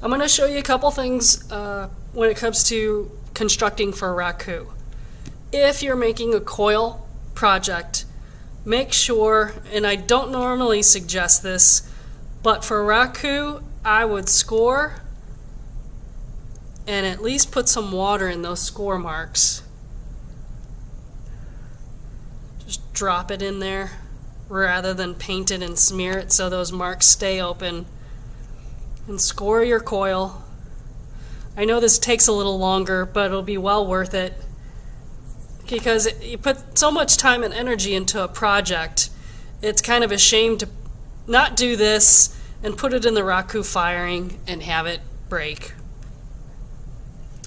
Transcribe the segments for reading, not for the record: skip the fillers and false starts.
I'm going to show you a couple things when it comes to constructing for Raku. If you're making a coil project, make sure, and I don't normally suggest this, but for Raku, I would score and at least put some water in those score marks. Just drop it in there rather than paint it and smear it so those marks stay open. And score your coil. I know this takes a little longer, but it'll be well worth it because you put so much time and energy into a project. It's kind of a shame to not do this and put it in the Raku firing and have it break.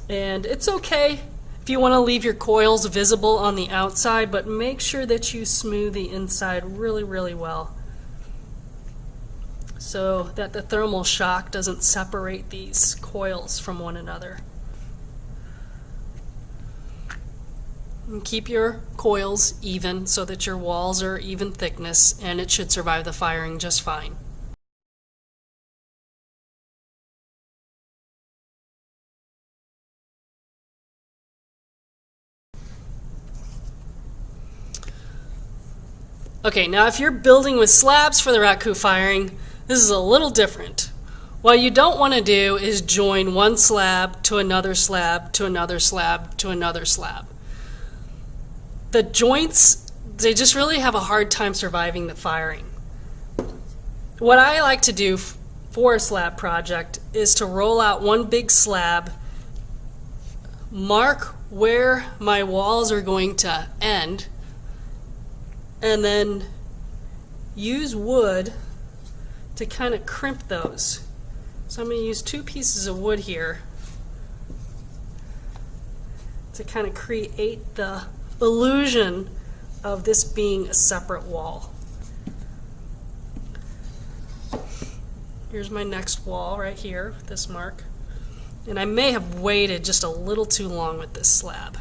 And it's okay if you want to leave your coils visible on the outside, but make sure that you smooth the inside really, really well so that the thermal shock doesn't separate these coils from one another. And keep your coils even so that your walls are even thickness, and it should survive the firing just fine. Okay, now if you're building with slabs for the Raku firing, this is a little different. What you don't want to do is join one slab to another slab to another slab to another slab. The joints, they just really have a hard time surviving the firing. What I like to do for a slab project is to roll out one big slab, mark where my walls are going to end, and then use wood to kind of crimp those. So I'm going to use 2 pieces of wood here to kind of create the illusion of this being a separate wall. Here's my next wall right here, this mark. And I may have waited just a little too long with this slab.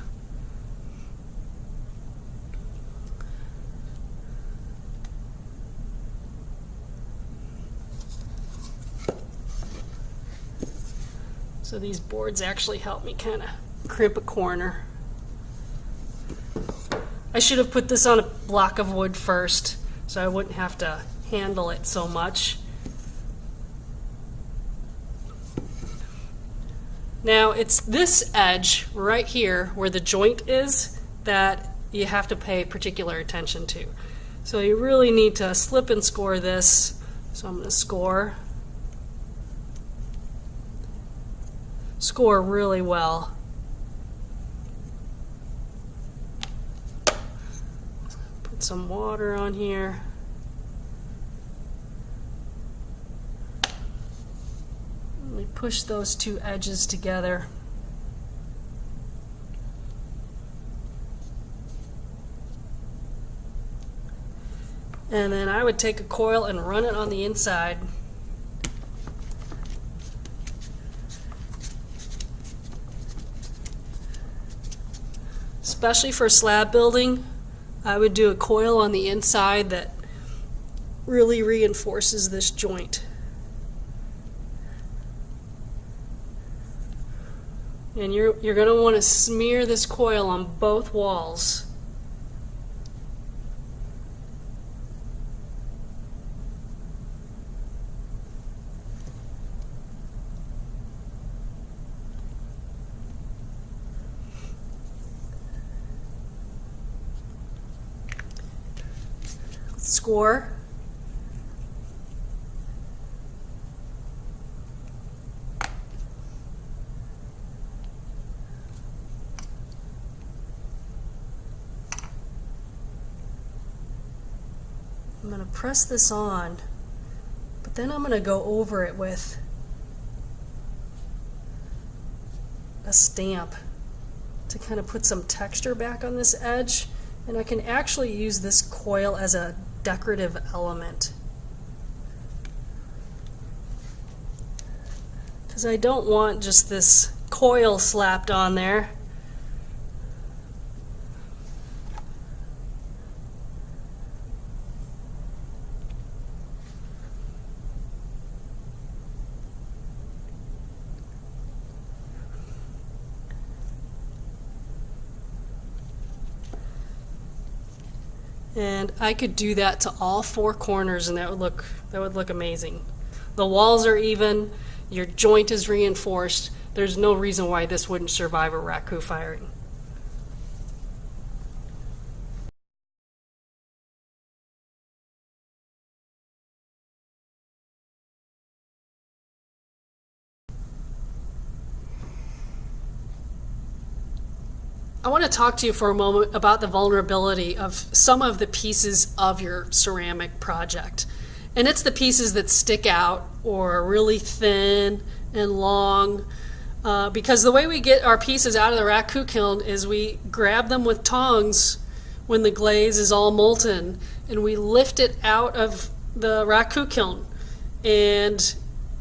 So these boards actually help me kind of crimp a corner. I should have put this on a block of wood first so I wouldn't have to handle it so much. Now it's this edge right here where the joint is that you have to pay particular attention to. So you really need to slip and score this. So I'm going to score really well. Put some water on here. Let me push those 2 edges together. And then I would take a coil and run it on the inside. Especially for slab building, I would do a coil on the inside that really reinforces this joint. And you're going to want to smear this coil on both walls. Score. I'm going to press this on, but then I'm going to go over it with a stamp to kind of put some texture back on this edge, and I can actually use this coil as a decorative element because I don't want just this coil slapped on there. And I could do that to all four corners and that would look amazing. The walls are even, your joint is reinforced. There's no reason why this wouldn't survive a Raku firing. I want to talk to you for a moment about the vulnerability of some of the pieces of your ceramic project. And it's the pieces that stick out or are really thin and long. Because the way we get our pieces out of the Raku kiln is we grab them with tongs when the glaze is all molten and we lift it out of the Raku kiln. And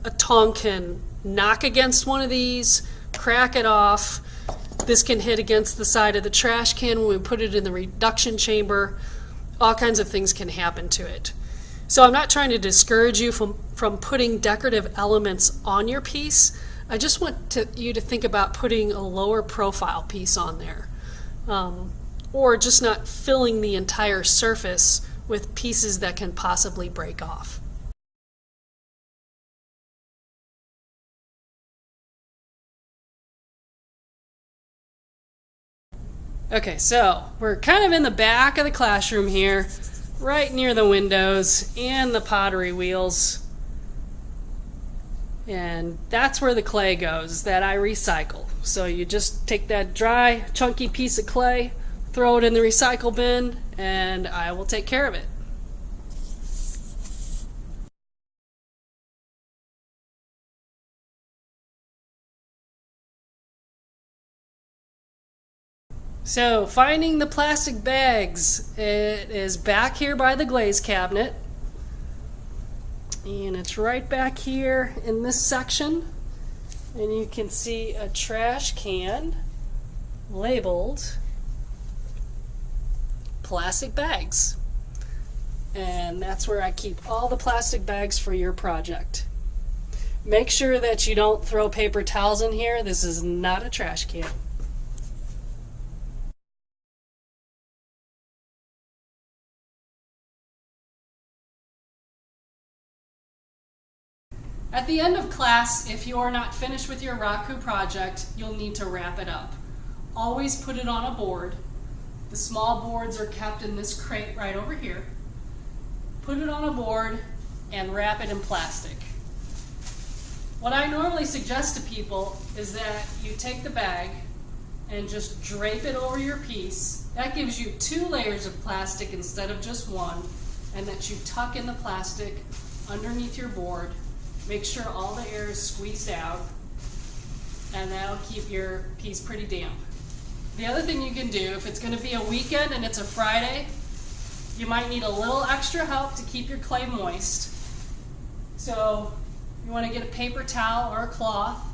a tong can knock against one of these, crack it off. This can hit against the side of the trash can when we put it in the reduction chamber. All kinds of things can happen to it. So I'm not trying to discourage you from putting decorative elements on your piece. I just want you to think about putting a lower profile piece on there. Or just not filling the entire surface with pieces that can possibly break off. Okay, so we're kind of in the back of the classroom here, right near the windows and the pottery wheels. And that's where the clay goes that I recycle. So you just take that dry, chunky piece of clay, throw it in the recycle bin, and I will take care of it. So finding the plastic bags, it is back here by the glaze cabinet, and it's right back here in this section, and you can see a trash can labeled plastic bags, and that's where I keep all the plastic bags for your project. Make sure that you don't throw paper towels in here. This is not a trash can. At the end of class, if you are not finished with your Raku project, you'll need to wrap it up. Always put it on a board. The small boards are kept in this crate right over here. Put it on a board and wrap it in plastic. What I normally suggest to people is that you take the bag and just drape it over your piece. That gives you 2 layers of plastic instead of just one, and that you tuck in the plastic underneath your board. Make sure all the air is squeezed out, and that'll keep your piece pretty damp. The other thing you can do, if it's going to be a weekend and it's a Friday, you might need a little extra help to keep your clay moist. So you want to get a paper towel or a cloth,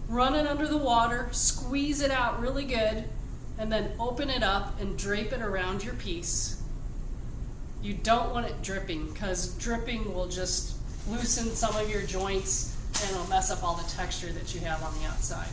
run it under the water, squeeze it out really good, and then open it up and drape it around your piece. You don't want it dripping, because dripping will just loosen some of your joints and it'll mess up all the texture that you have on the outside.